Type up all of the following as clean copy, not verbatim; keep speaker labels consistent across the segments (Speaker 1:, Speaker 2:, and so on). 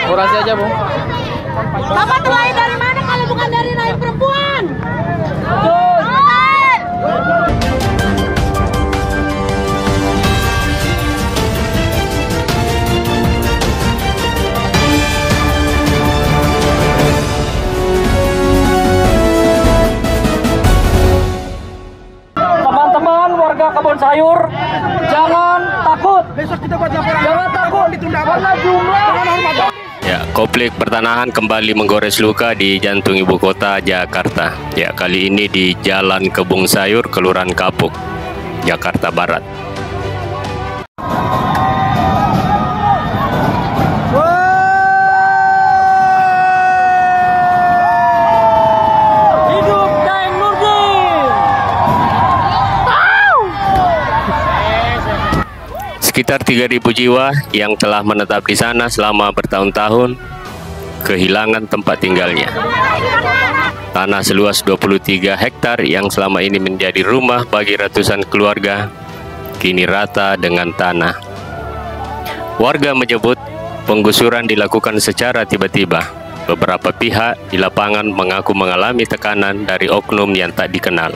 Speaker 1: Kurasi aja, Bu.
Speaker 2: Bapak terlahir dari mana kalau bukan dari rahim perempuan?
Speaker 1: Teman-teman warga Kebun Sayur, jangan takut.
Speaker 3: Besok kita buat laporan.
Speaker 1: Jangan takut
Speaker 3: ditunda
Speaker 1: karena jumlah.
Speaker 4: Ya, konflik pertanahan kembali menggores luka di jantung ibu kota Jakarta. Ya, kali ini di Jalan Kebun Sayur, Kelurahan Kapuk, Jakarta Barat.
Speaker 1: Hidup Daeng Nurdin.
Speaker 4: Sekitar 3.000 jiwa yang telah menetap di sana selama bertahun-tahun kehilangan tempat tinggalnya. Tanah seluas 23 hektar yang selama ini menjadi rumah bagi ratusan keluarga kini rata dengan tanah. Warga menyebut penggusuran dilakukan secara tiba-tiba. Beberapa pihak di lapangan mengaku mengalami tekanan dari oknum yang tak dikenal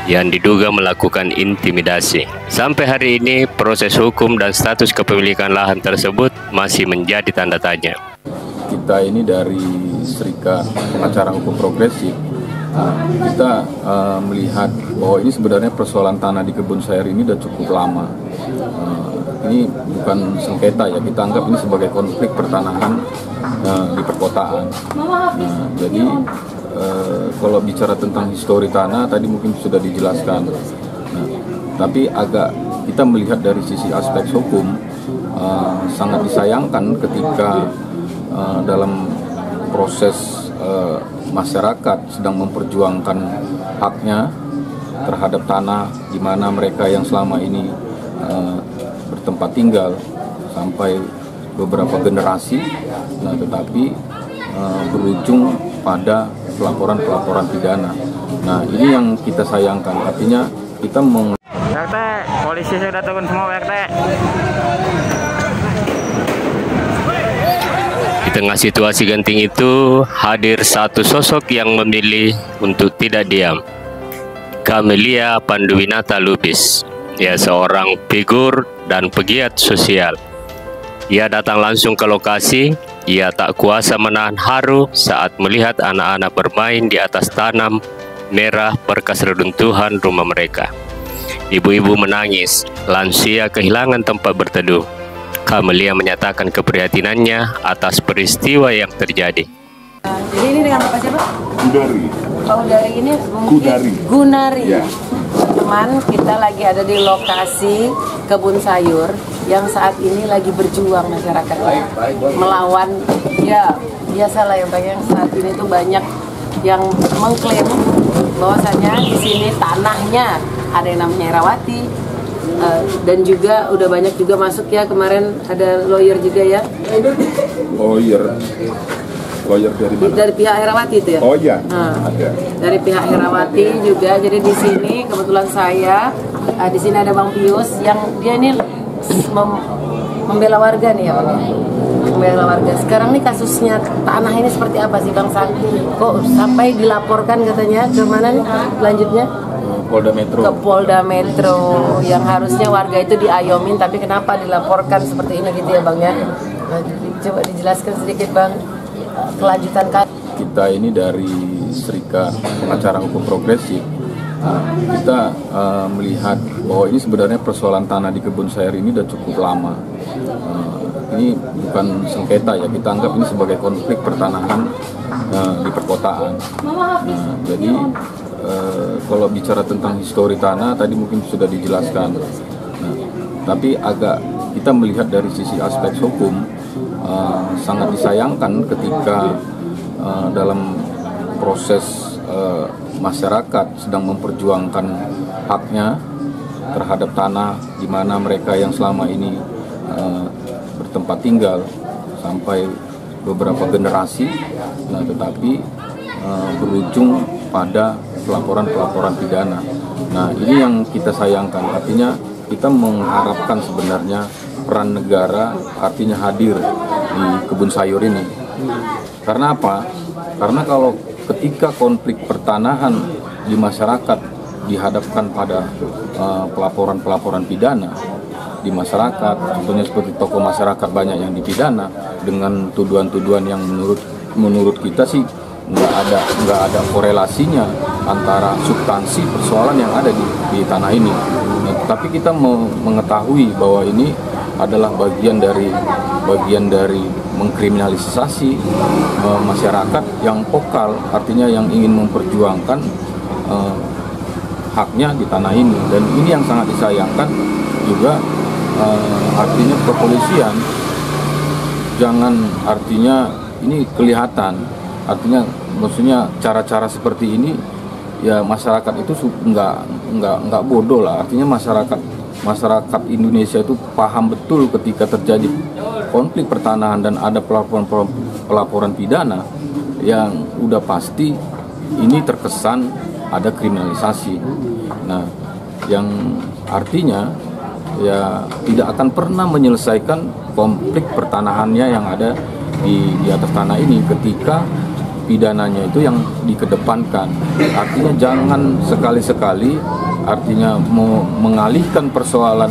Speaker 4: yang diduga melakukan intimidasi. Sampai hari ini, proses hukum dan status kepemilikan lahan tersebut masih menjadi tanda tanya.
Speaker 5: Kita ini dari Serikat Pengacara Hukum Progresif, kita melihat bahwa ini sebenarnya persoalan tanah di Kebun Sayur ini sudah cukup lama. Ini bukan sengketa ya, kita anggap ini sebagai konflik pertanahan di perkotaan. Jadi kalau bicara tentang histori tanah tadi mungkin sudah dijelaskan. Tapi agak kita melihat dari sisi aspek hukum sangat disayangkan ketika dalam proses masyarakat sedang memperjuangkan haknya terhadap tanah di mana mereka yang selama ini bertempat tinggal sampai beberapa generasi, tetapi berujung pada pelaporan pidana. Nah, ini yang kita sayangkan. Artinya kita
Speaker 1: RT, polisi sudah turun semua, RT.
Speaker 4: Di tengah situasi genting itu, hadir satu sosok yang memilih untuk tidak diam. Camelia Panduwinata Lubis. Ia seorang figur dan pegiat sosial. Ia datang langsung ke lokasi. Ia tak kuasa menahan haru saat melihat anak-anak bermain di atas tanam merah bekas reruntuhan rumah mereka. Ibu-ibu menangis, lansia kehilangan tempat berteduh. Camelia menyatakan keprihatinannya atas peristiwa yang terjadi.
Speaker 2: Jadi ini dengan Bapak siapa?
Speaker 3: Gudari.
Speaker 2: Pak Udari ini mungkin
Speaker 3: Gunari.
Speaker 2: Gunari.
Speaker 3: Ya.
Speaker 2: Teman, kita lagi ada di lokasi Kebun Sayur yang saat ini lagi berjuang masyarakat melawan, ya biasalah ya Bang, yang saat ini tuh banyak yang mengklaim bahwasannya di sini tanahnya ada yang namanya Herawati, dan juga udah banyak juga masuk ya, kemarin ada lawyer juga ya. Lawyer dari mana? Dari pihak Herawati itu ya.
Speaker 3: Oh iya.
Speaker 2: Ada. Dari pihak Herawati juga. Jadi di sini kebetulan saya di sini ada Bang Pius yang dia ini membela warga nih ya Bang. Membela warga. Sekarang nih kasusnya tanah ini seperti apa sih Bang? Kok sampai dilaporkan katanya ke mana nih lanjutnya?
Speaker 5: Polda Metro. Ke
Speaker 2: Polda Metro, yang harusnya warga itu diayomin, tapi kenapa dilaporkan seperti ini gitu ya Bang ya? Nah, coba dijelaskan sedikit Bang kelanjutan kasus.
Speaker 5: Kita ini dari Serikat Pengacara Hukum Progresif, kita melihat bahwa ini sebenarnya persoalan tanah di Kebun Sayur ini sudah cukup lama. Ini bukan sengketa ya, kita anggap ini sebagai konflik pertanahan di perkotaan. Jadi kalau bicara tentang histori tanah tadi mungkin sudah dijelaskan. Tapi agak kita melihat dari sisi aspek hukum sangat disayangkan ketika dalam proses masyarakat sedang memperjuangkan haknya terhadap tanah di mana mereka yang selama ini bertempat tinggal sampai beberapa generasi, tetapi berujung pada pelaporan pidana. Nah, ini yang kita sayangkan. Artinya kita mengharapkan sebenarnya peran negara artinya hadir di kebun sayur ini. Karena apa? Karena kalau ketika konflik pertanahan di masyarakat dihadapkan pada pelaporan-pelaporan pidana di masyarakat, contohnya seperti tokoh masyarakat banyak yang dipidana dengan tuduhan-tuduhan yang menurut kita sih nggak ada korelasinya antara substansi persoalan yang ada di tanah ini. Nah, tapi kita mengetahui bahwa ini adalah bagian dari mengkriminalisasi masyarakat yang vokal, artinya yang ingin memperjuangkan haknya di tanah ini. Dan ini yang sangat disayangkan juga, artinya kepolisian jangan, artinya ini kelihatan, artinya maksudnya cara-cara seperti ini ya masyarakat itu nggak bodoh lah, artinya masyarakat Indonesia itu paham betul ketika terjadi konflik pertanahan dan ada pelaporan pidana yang udah pasti ini terkesan ada kriminalisasi. Nah, yang artinya ya tidak akan pernah menyelesaikan konflik pertanahannya yang ada di atas tanah ini ketika pidananya itu yang dikedepankan. Artinya jangan sekali-sekali artinya mengalihkan persoalan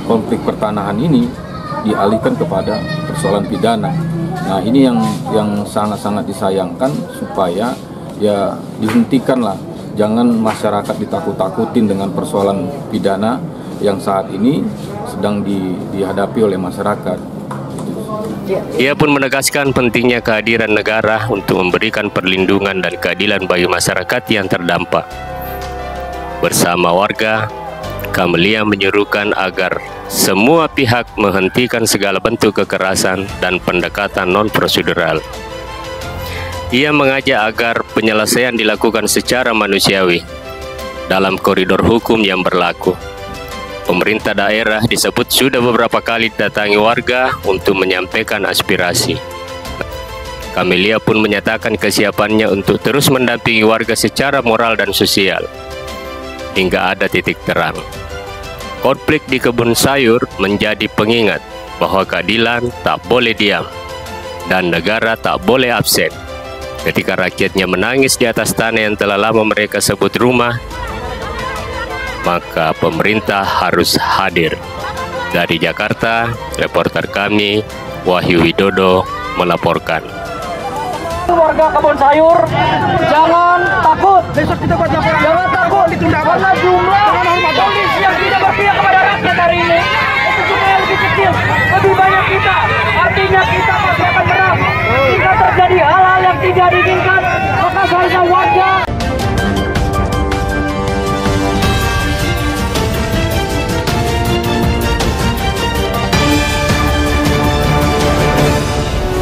Speaker 5: konflik pertanahan ini dialihkan kepada persoalan pidana. Nah, ini yang sangat-sangat disayangkan, supaya ya dihentikanlah, jangan masyarakat ditakut-takutin dengan persoalan pidana yang saat ini sedang dihadapi oleh masyarakat.
Speaker 4: Ia pun menegaskan pentingnya kehadiran negara untuk memberikan perlindungan dan keadilan bagi masyarakat yang terdampak. Bersama warga, Camelia menyerukan agar semua pihak menghentikan segala bentuk kekerasan dan pendekatan non-prosedural. Ia mengajak agar penyelesaian dilakukan secara manusiawi dalam koridor hukum yang berlaku. Pemerintah daerah disebut sudah beberapa kali datangi warga untuk menyampaikan aspirasi. Camelia pun menyatakan kesiapannya untuk terus mendampingi warga secara moral dan sosial hingga ada titik terang. Konflik di kebun sayur menjadi pengingat bahwa keadilan tak boleh diam dan negara tak boleh absen. Ketika rakyatnya menangis di atas tanah yang telah lama mereka sebut rumah, maka pemerintah harus hadir. Dari Jakarta, reporter kami Wahyu Widodo melaporkan.
Speaker 1: Warga kebun sayur, jangan takut. Besok kita buat laporan. Jangan takut. Karena jumlah